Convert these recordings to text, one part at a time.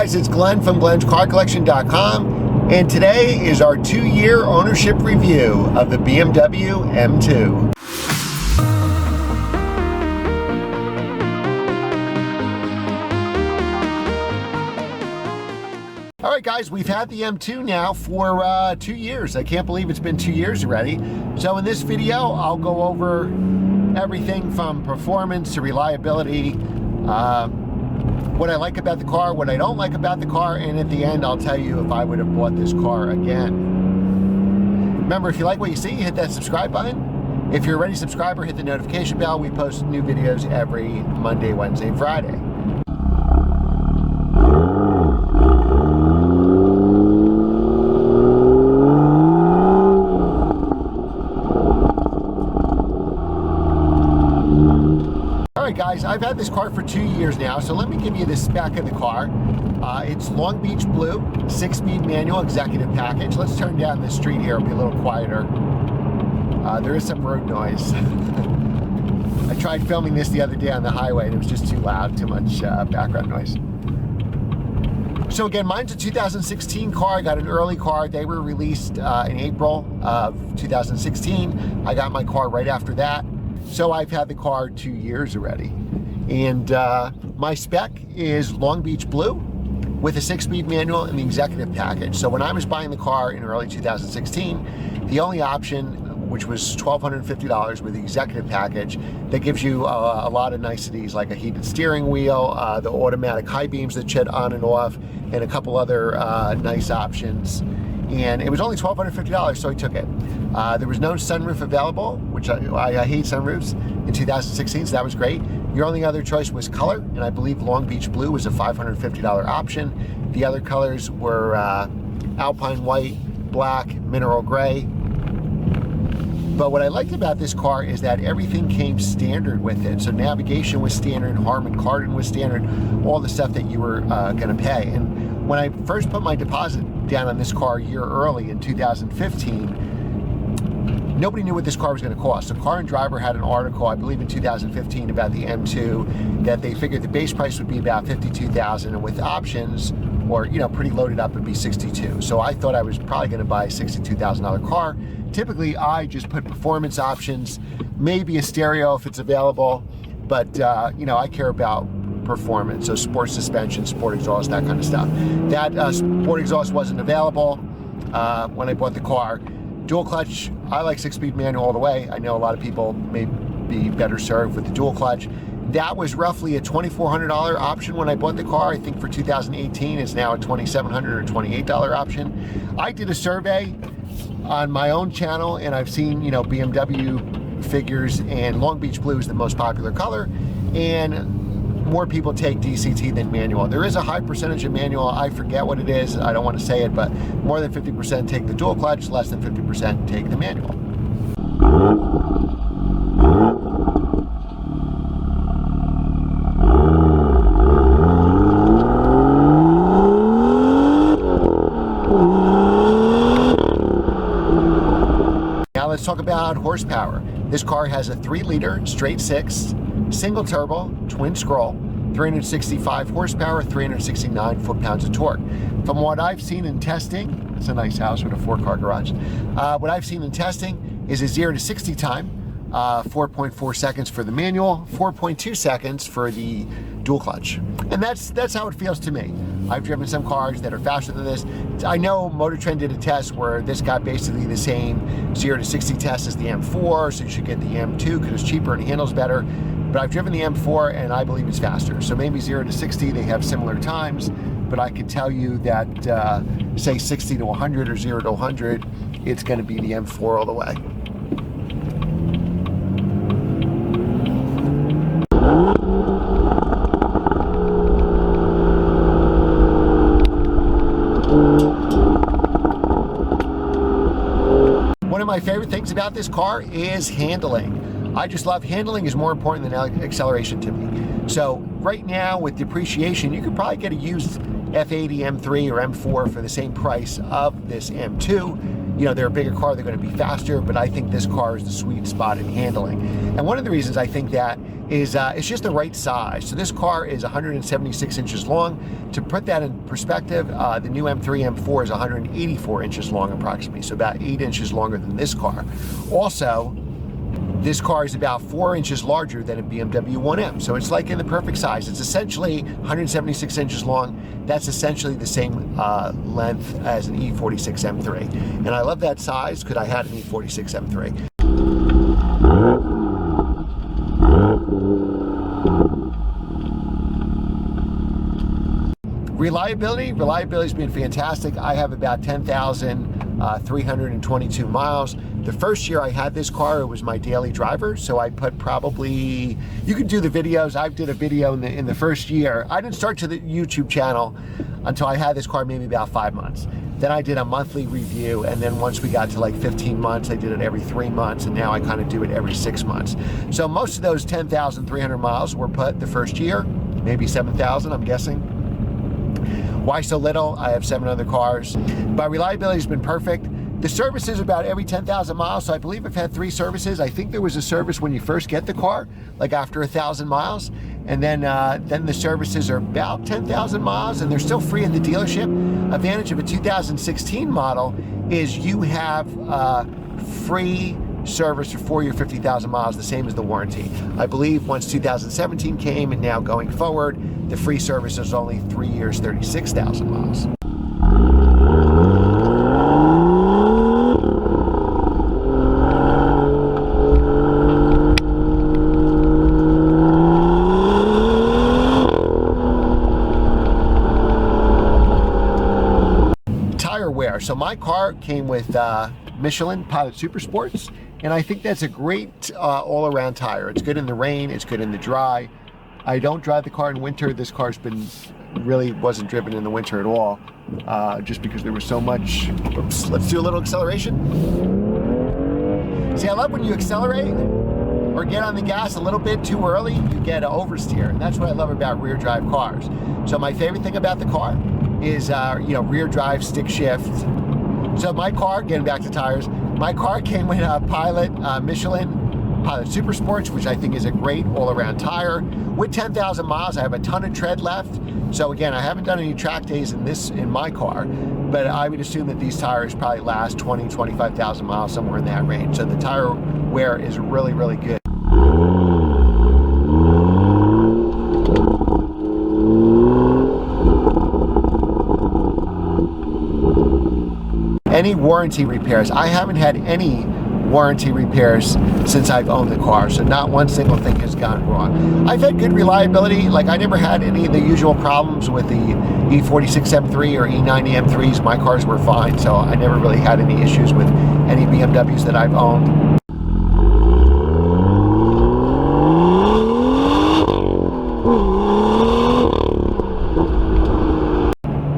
guys, it's Glenn from glenscarcollection.com, and today is our 2-year ownership review of the BMW M2. All right, guys, we've had the M2 now for 2 years. I can't believe it's been 2 years already. So in this video, I'll go over everything from performance to reliability, what I like about the car, what I don't like about the car, and at the end, I'll tell you if I would have bought this car again. Remember, if you like what you see, hit that subscribe button. If you're a ready subscriber, hit the notification bell. We post new videos every Monday, Wednesday, and Friday. Guys, I've had this car for 2 years now, so let me give you the spec of the car. It's Long Beach Blue, 6-speed manual executive package. Let's turn down the street here, it'll be a little quieter. There is some road noise. I tried filming this the other day on the highway and it was just too loud, too much background noise. So again, mine's a 2016 car. I got an early car. They were released in April of 2016. I got my car right after that. So I've had the car 2 years already. And my spec is Long Beach Blue with a 6-speed manual and the executive package. So when I was buying the car in early 2016, the only option, which was $1,250 with the executive package, that gives you a lot of niceties like a heated steering wheel, the automatic high beams that shed on and off, and a couple other nice options. And it was only $1,250, so I took it. There was no sunroof available, which I hate sunroofs, in 2016, so that was great. Your only other choice was color, and I believe Long Beach Blue was a $550 option. The other colors were Alpine White, Black, Mineral Gray. But what I liked about this car is that everything came standard with it. So navigation was standard, Harman Kardon was standard, all the stuff that you were gonna pay. And when I first put my deposit down on this car a year early in 2015, nobody knew what this car was going to cost. So Car and Driver had an article, I believe in 2015, about the M2, that they figured the base price would be about $52,000, and with options, or pretty loaded up, it'd be $62,000. So I thought I was probably going to buy a $62,000 car. Typically, I just put performance options, maybe a stereo if it's available, but I care about performance, so sport suspension, sport exhaust, that kind of stuff. That sport exhaust wasn't available when I bought the car. Dual clutch, I like 6-speed manual all the way. I know a lot of people may be better served with the dual clutch. That was roughly a $2,400 option when I bought the car. I think for 2018 it's now a $2,700 or $28 option. I did a survey on my own channel and I've seen BMW figures, and Long Beach Blue is the most popular color, and more people take DCT than manual. There is a high percentage of manual. I forget what it is. I don't want to say it, but more than 50% take the dual clutch, less than 50% take the manual. Now let's talk about horsepower. This car has a 3-liter straight 6 single turbo, twin scroll, 365 horsepower, 369 foot-pounds of torque. From what I've seen in testing, it's a nice house with a 4-car garage. What I've seen in testing is a 0 to 60 time, 4.4 seconds for the manual, 4.2 seconds for the dual clutch. And that's how it feels to me. I've driven some cars that are faster than this. I know Motor Trend did a test where this got basically the same 0 to 60 test as the M4, so you should get the M2 because it's cheaper and handles better. But I've driven the M4 and I believe it's faster. So maybe 0 to 60, they have similar times, but I can tell you that, say 60 to 100 or 0 to 100, it's gonna be the M4 all the way. One of my favorite things about this car is handling. I just love handling is more important than acceleration to me. So right now with depreciation, you could probably get a used F80 M3 or M4 for the same price of this M2. They're a bigger car, they're going to be faster, but I think this car is the sweet spot in handling. And one of the reasons I think that is it's just the right size. So this car is 176 inches long. To put that in perspective, the new M3, M4 is 184 inches long approximately, so about 8 inches longer than this car. Also, this car is about 4 inches larger than a BMW M2, so it's like in the perfect size. It's essentially 176 inches long. That's essentially the same length as an E46 M3. And I love that size because I had an E46 M3. Reliability's been fantastic. I have about 10,322 miles. The first year I had this car, it was my daily driver, so I put probably, you could do the videos. I did a video in the first year. I didn't start to the YouTube channel until I had this car maybe about 5 months. Then I did a monthly review, and then once we got to like 15 months, I did it every 3 months, and now I kind of do it every 6 months. So most of those 10,300 miles were put the first year, maybe 7,000, I'm guessing. Why so little? I have 7 other cars. But reliability's been perfect. The service is about every 10,000 miles, so I believe I've had 3 services. I think there was a service when you first get the car, like after 1,000 miles. And then the services are about 10,000 miles, and they're still free at the dealership. Advantage of a 2016 model is you have free service for 40 or 50,000 miles, the same as the warranty. I believe once 2017 came, and now going forward, the free service is only 3 years, 36,000 miles. Tire wear. So my car came with Michelin Pilot Super Sports, and I think that's a great all-around tire. It's good in the rain, it's good in the dry. I don't drive the car in winter. This car's really wasn't driven in the winter at all, just because there was so much. Oops, let's do a little acceleration. See, I love when you accelerate or get on the gas a little bit too early, you get an oversteer, and that's what I love about rear drive cars. So my favorite thing about the car is rear drive stick shift. So my car, getting back to tires, my car came with a Michelin Pilot Super Sports, which I think is a great all-around tire. With 10,000 miles, I have a ton of tread left. So again, I haven't done any track days in my car, but I would assume that these tires probably last 20, 25,000 miles, somewhere in that range. So the tire wear is really, really good. Any warranty repairs? I haven't had any warranty repairs since I've owned the car, so not one single thing has gone wrong. I've had good reliability. Like, I never had any of the usual problems with the E46 M3 or E90 M3s. My cars were fine, so I never really had any issues with any BMWs that I've owned.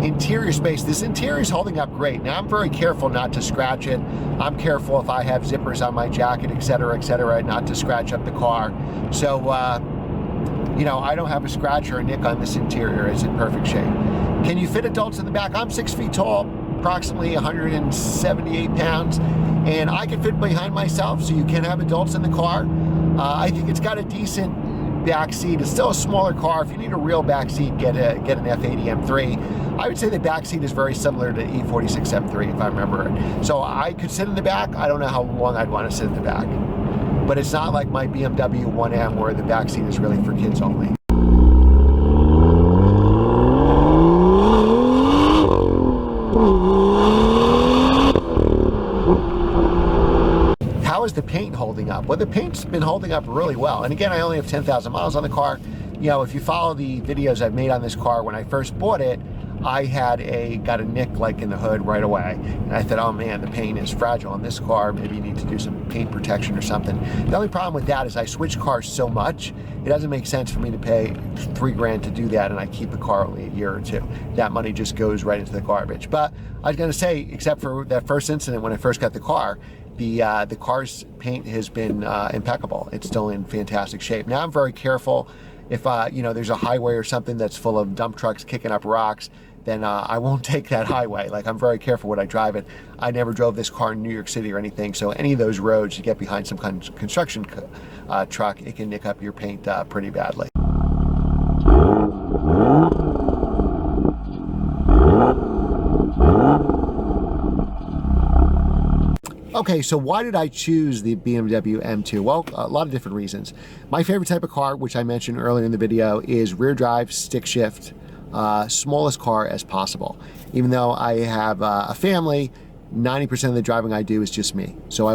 Interior space. This interior is holding up great. Now, I'm very careful not to scratch it. I'm careful if I have zippers on my jacket, etc., not to scratch up the car. So, I don't have a scratch or a nick on this interior. It's in perfect shape. Can you fit adults in the back? I'm 6 feet tall, approximately 178 pounds, and I can fit behind myself, so you can have adults in the car. I think it's got a decent back seat. It's still a smaller car. If you need a real back seat, get an F80 M3. I would say the back seat is very similar to E46 M3, if I remember it. So I could sit in the back. I don't know how long I'd want to sit in the back, but it's not like my BMW M2 where the back seat is really for kids only. How is the paint holding up? Well, the paint's been holding up really well. And again, I only have 10,000 miles on the car. If you follow the videos I've made on this car, when I first bought it, I got a nick like in the hood right away. And I thought, oh man, the paint is fragile on this car. Maybe you need to do some paint protection or something. The only problem with that is I switch cars so much, it doesn't make sense for me to pay $3 grand to do that, and I keep the car only a year or two. That money just goes right into the garbage. But I was gonna say, except for that first incident when I first got the car, the car's paint has been impeccable. It's still in fantastic shape. Now I'm very careful if there's a highway or something that's full of dump trucks kicking up rocks. then I won't take that highway. Like, I'm very careful when I drive it. I never drove this car in New York City or anything, so any of those roads, you get behind some kind of construction truck, it can nick up your paint pretty badly. Okay, so why did I choose the BMW M2? Well, a lot of different reasons. My favorite type of car, which I mentioned earlier in the video, is rear drive, stick shift, smallest car as possible. Even though I have a family, 90% of the driving I do is just me. So I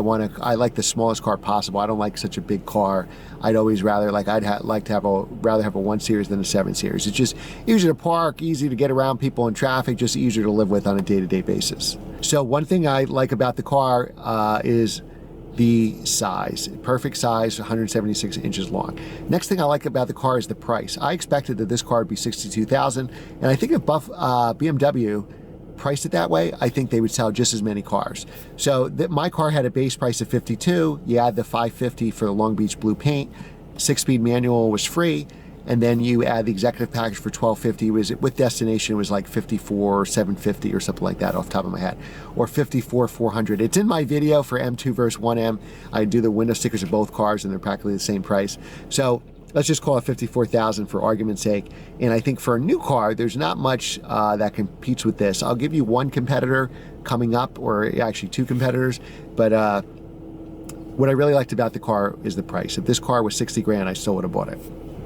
like the smallest car possible. I don't like such a big car. I'd always rather, like, rather have a 1 Series than a 7 Series. It's just easier to park, easy to get around people in traffic, just easier to live with on a day-to-day basis. So one thing I like about the car is the size. Perfect size, 176 inches long. Next thing I like about the car is the price. I expected that this car would be $62,000, and I think if BMW priced it that way, I think they would sell just as many cars. So my car had a base price of $52,000. You add the $550 for the Long Beach blue paint, 6-speed manual was free, and then you add the executive package for $1,250. With destination, it was like $54,750 or something like that off the top of my head, or $54,400. It's in my video for M2 versus 1M. I do the window stickers of both cars, and they're practically the same price. So let's just call it $54,000 for argument's sake. And I think for a new car, there's not much that competes with this. I'll give you one competitor coming up, or actually two competitors. But what I really liked about the car is the price. If this car was 60 grand, I still would have bought it.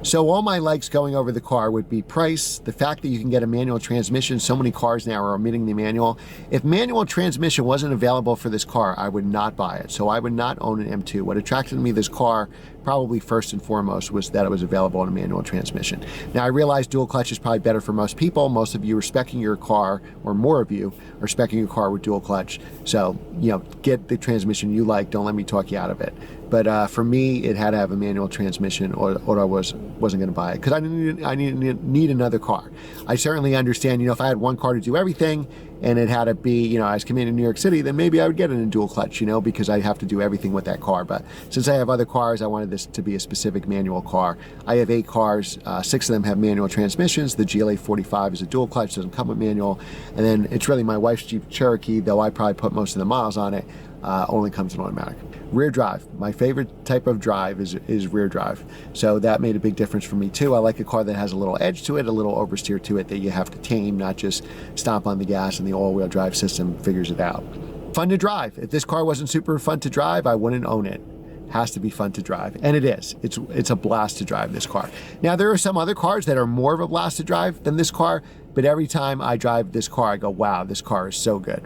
So all my likes going over the car would be price, the fact that you can get a manual transmission. So many cars now are omitting the manual. If manual transmission wasn't available for this car, I would not buy it. So I would not own an M2. What attracted me to this car, probably first and foremost, was that it was available in a manual transmission. Now I realize dual clutch is probably better for most people. Most of you are speccing your car, or more of you are speccing your car with dual clutch. So, you know, get the transmission you like. Don't let me talk you out of it. But for me, it had to have a manual transmission, or I wasn't going to buy it, because I need another car. I certainly understand, you know, if I had one car to do everything, and it had to be, you know, I was coming to New York City, then maybe I would get it in dual clutch, you know, because I have to do everything with that car. But since I have other cars, I wanted this to be a specific manual car. I have 8 cars, 6 of them have manual transmissions. The GLA 45 is a dual clutch, doesn't come with manual. And then it's really my wife's Jeep Cherokee, though I probably put most of the miles on it, only comes in automatic. Rear drive. My favorite type of drive is rear drive. So that made a big difference for me too. I like a car that has a little edge to it, a little oversteer to it that you have to tame, not just stomp on the gas and the all-wheel drive system figures it out. Fun to drive. If this car wasn't super fun to drive, I wouldn't own it. Has to be fun to drive, and it is. It's a blast to drive this car. Now there are some other cars that are more of a blast to drive than this car, but every time I drive this car, I go, wow, this car is so good.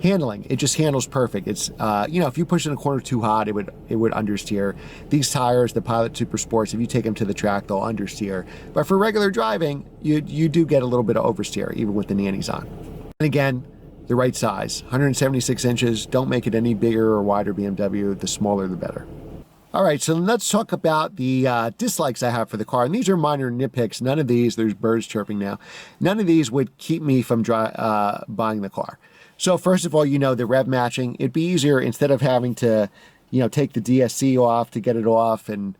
Handling, it just handles perfect. It's you know, if you push in a corner too hot, it would understeer. These tires, the Pilot Super Sports, if you take them to the track, they'll understeer. But for regular driving, you do get a little bit of oversteer, even with the nannies on. And again, the right size, 176 inches. Don't make it any bigger or wider BMW. The smaller, the better. All right, so let's talk about the dislikes I have for the car. And these are minor nitpicks. None of these, there's birds chirping now, none of these would keep me from buying the car. So first of all, you know, the rev matching, it'd be easier instead of having to, you know, take the DSC off to get it off. And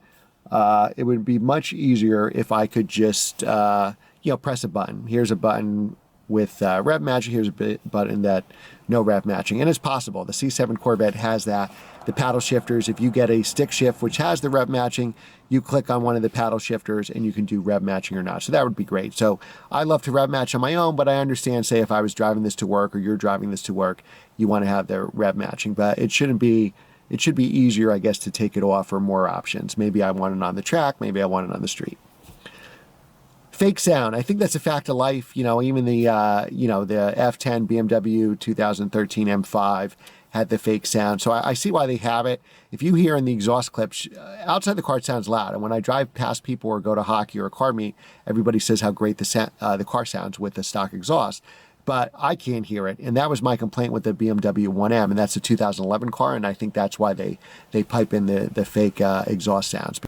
it would be much easier if I could just, you know, press a button. Here's a button with rev matching. Here's a button that no rev matching. And it's possible. The C7 Corvette has that. The paddle shifters, if you get a stick shift, which has the rev matching, you click on one of the paddle shifters and you can do rev matching or not. So that would be great. So I love to rev match on my own, but I understand, say, if I was driving this to work or you're driving this to work, you want to have the rev matching. But it should be easier, I guess, to take it off, or more options. Maybe I want it on the track, maybe I want it on the street. Fake sound, I think that's a fact of life. You know, even the you know, the F10 BMW 2013 M5 had the fake sound. So I see why they have it. If you hear in the exhaust clips, outside the car it sounds loud. And when I drive past people or go to hockey or a car meet, everybody says how great the car sounds with the stock exhaust. But I can't hear it. And that was my complaint with the BMW 1M. And that's a 2011 car. And I think that's why they pipe in the fake exhaust sounds.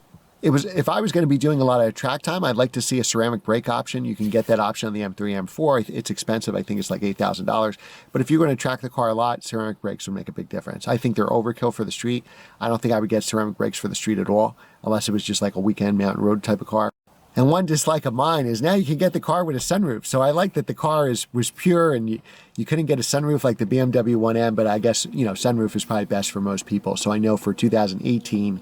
If I was going to be doing a lot of track time, I'd like to see a ceramic brake option. You can get that option on the M3, M4. It's expensive. I think it's like $8,000. But if you're going to track the car a lot, ceramic brakes would make a big difference. I think they're overkill for the street. I don't think I would get ceramic brakes for the street at all, unless it was just like a weekend mountain road type of car. And one dislike of mine is now you can get the car with a sunroof. So I like that the car was pure, and you couldn't get a sunroof like the BMW M2, but I guess, sunroof is probably best for most people. So I know for 2018,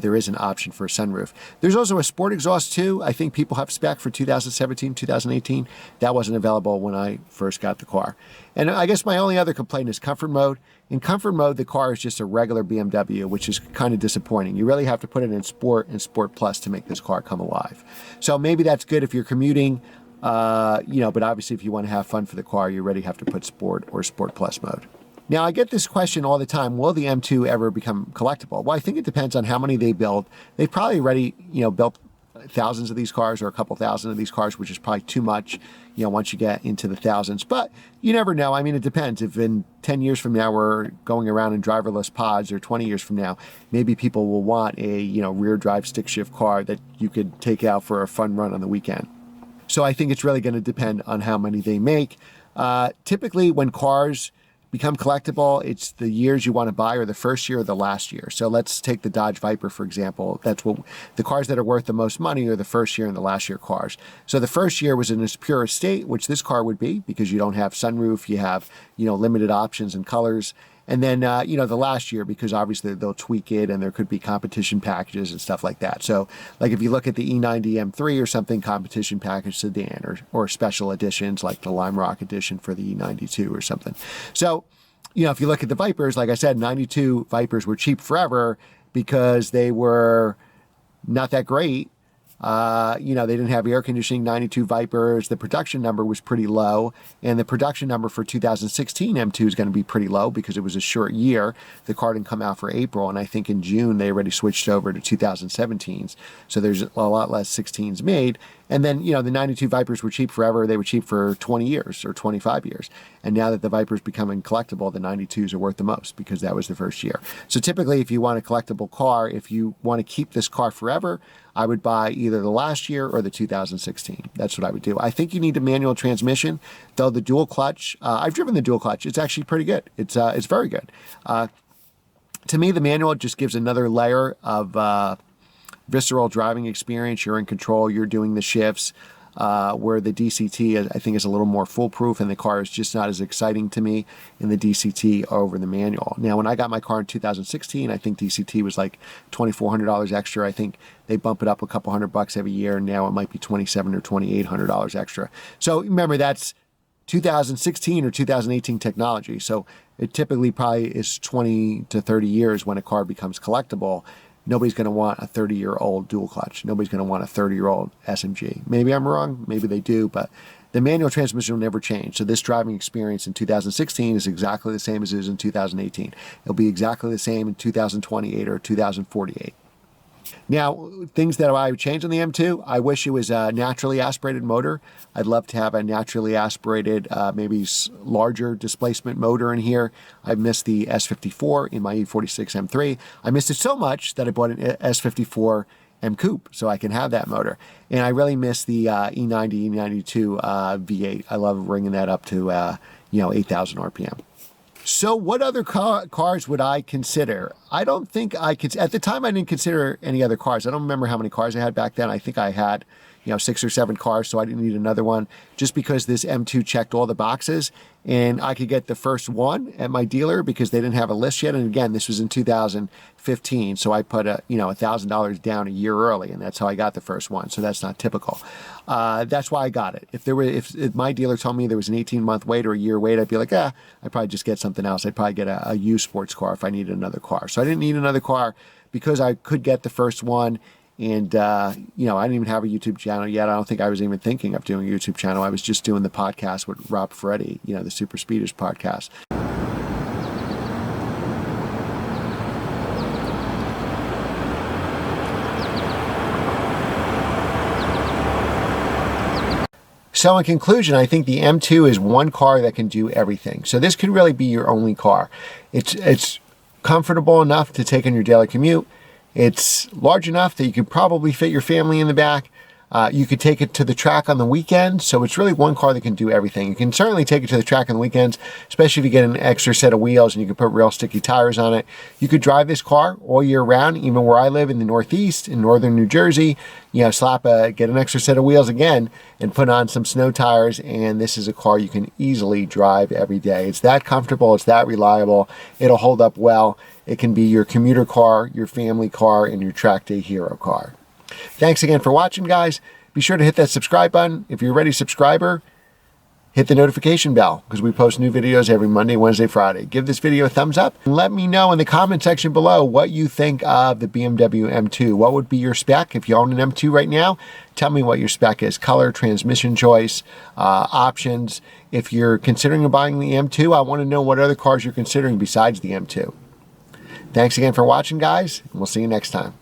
there is an option for a sunroof. There's also a sport exhaust too. I think people have spec for 2017, 2018. That wasn't available when I first got the car. And I guess my only other complaint is comfort mode. In comfort mode, the car is just a regular BMW, which is kind of disappointing. You really have to put it in Sport and Sport Plus to make this car come alive. So maybe that's good if you're commuting, but obviously if you want to have fun for the car, you already have to put Sport or Sport Plus mode. Now, I get this question all the time, will the M2 ever become collectible? Well, I think it depends on how many they build. They've probably already, built thousands of these cars, or a couple thousand of these cars, which is probably too much, once you get into the thousands. But you never know. I mean, it depends. If in 10 years from now we're going around in driverless pods, or 20 years from now, maybe people will want a, rear drive stick shift car that you could take out for a fun run on the weekend. So I think it's really going to depend on how many they make. Typically, when cars become collectible, it's the years you want to buy, or the first year or the last year. So let's take the Dodge Viper, for example. That's what the cars that are worth the most money are the first year and the last year cars. So the first year was in its pure state, which this car would be, because you don't have sunroof, you have, limited options and colors. And then, the last year, because obviously they'll tweak it and there could be competition packages and stuff like that. So like if you look at the E90 M3 or something, competition package sedan, or special editions like the Lime Rock edition for the E92 or something. So, if you look at the Vipers, like I said, 92 Vipers were cheap forever because they were not that great. They didn't have air conditioning, 92 Vipers. The production number was pretty low. And the production number for 2016 M2 is going to be pretty low because it was a short year. The car didn't come out for April. And I think in June, they already switched over to 2017s. So there's a lot less 16s made. And then, the 92 Vipers were cheap forever. They were cheap for 20 years or 25 years. And now that the Viper's becoming collectible, the 92s are worth the most because that was the first year. So typically, if you want a collectible car, if you want to keep this car forever, I would buy either the last year or the 2016. That's what I would do. I think you need a manual transmission, though the dual clutch, I've driven the dual clutch. It's actually pretty good. It's very good. To me, the manual just gives another layer of visceral driving experience. You're in control. You're doing the shifts. Where the DCT, I think, is a little more foolproof, and the car is just not as exciting to me in the DCT over the manual. Now, when I got my car in 2016, I think DCT was like $2,400 extra. I think they bump it up a couple $100 every year. Now it might be $2,700 or $2,800 extra. So remember, that's 2016 or 2018 technology. So it typically probably is 20 to 30 years when a car becomes collectible. Nobody's going to want a 30-year-old dual clutch. Nobody's going to want a 30-year-old SMG. Maybe I'm wrong. Maybe they do. But the manual transmission will never change. So this driving experience in 2016 is exactly the same as it is in 2018. It'll be exactly the same in 2028 or 2048. Now, things that I would change on the M2, I wish it was a naturally aspirated motor. I'd love to have a naturally aspirated, maybe larger displacement motor in here. I missed the S54 in my E46 M3. I missed it so much that I bought an S54 M Coupe so I can have that motor. And I really miss the E90, E92 V8. I love bringing that up to 8,000 RPM. So what other cars would I consider? I don't think I could. At the time, I didn't consider any other cars. I don't remember how many cars I had back then. I think I had, 6 or 7 cars, so I didn't need another one just because this M2 checked all the boxes. And I could get the first one at my dealer because they didn't have a list yet. And again, this was in 2015. So I put $1,000 down a year early, and that's how I got the first one. So that's not typical. That's why I got it. If my dealer told me there was an 18-month wait or a year wait, I'd be like, I'd probably just get something else. I'd probably get a used sports car if I needed another car. So I didn't need another car because I could get the first one. And, I didn't even have a YouTube channel yet. I don't think I was even thinking of doing a YouTube channel. I was just doing the podcast with Rob Ferretti, the Super Speeders podcast. So in conclusion, I think the M2 is one car that can do everything. So this could really be your only car. It's comfortable enough to take on your daily commute. It's large enough that you could probably fit your family in the back. You could take it to the track on the weekends, so it's really one car that can do everything. You can certainly take it to the track on the weekends, especially if you get an extra set of wheels and you can put real sticky tires on it. You could drive this car all year round, even where I live in the Northeast, in northern New Jersey. You know, get an extra set of wheels again and put on some snow tires, and this is a car you can easily drive every day. It's that comfortable, it's that reliable, it'll hold up well. It can be your commuter car, your family car, and your track day hero car. Thanks again for watching, guys. Be sure to hit that subscribe button. If you're a ready subscriber, hit the notification bell because we post new videos every Monday, Wednesday, Friday. Give this video a thumbs up and let me know in the comment section below what you think of the BMW M2. What would be your spec if you own an M2 right now? Tell me what your spec is. Color, transmission choice, options. If you're considering buying the M2, I want to know what other cars you're considering besides the M2. Thanks again for watching, guys, and we'll see you next time.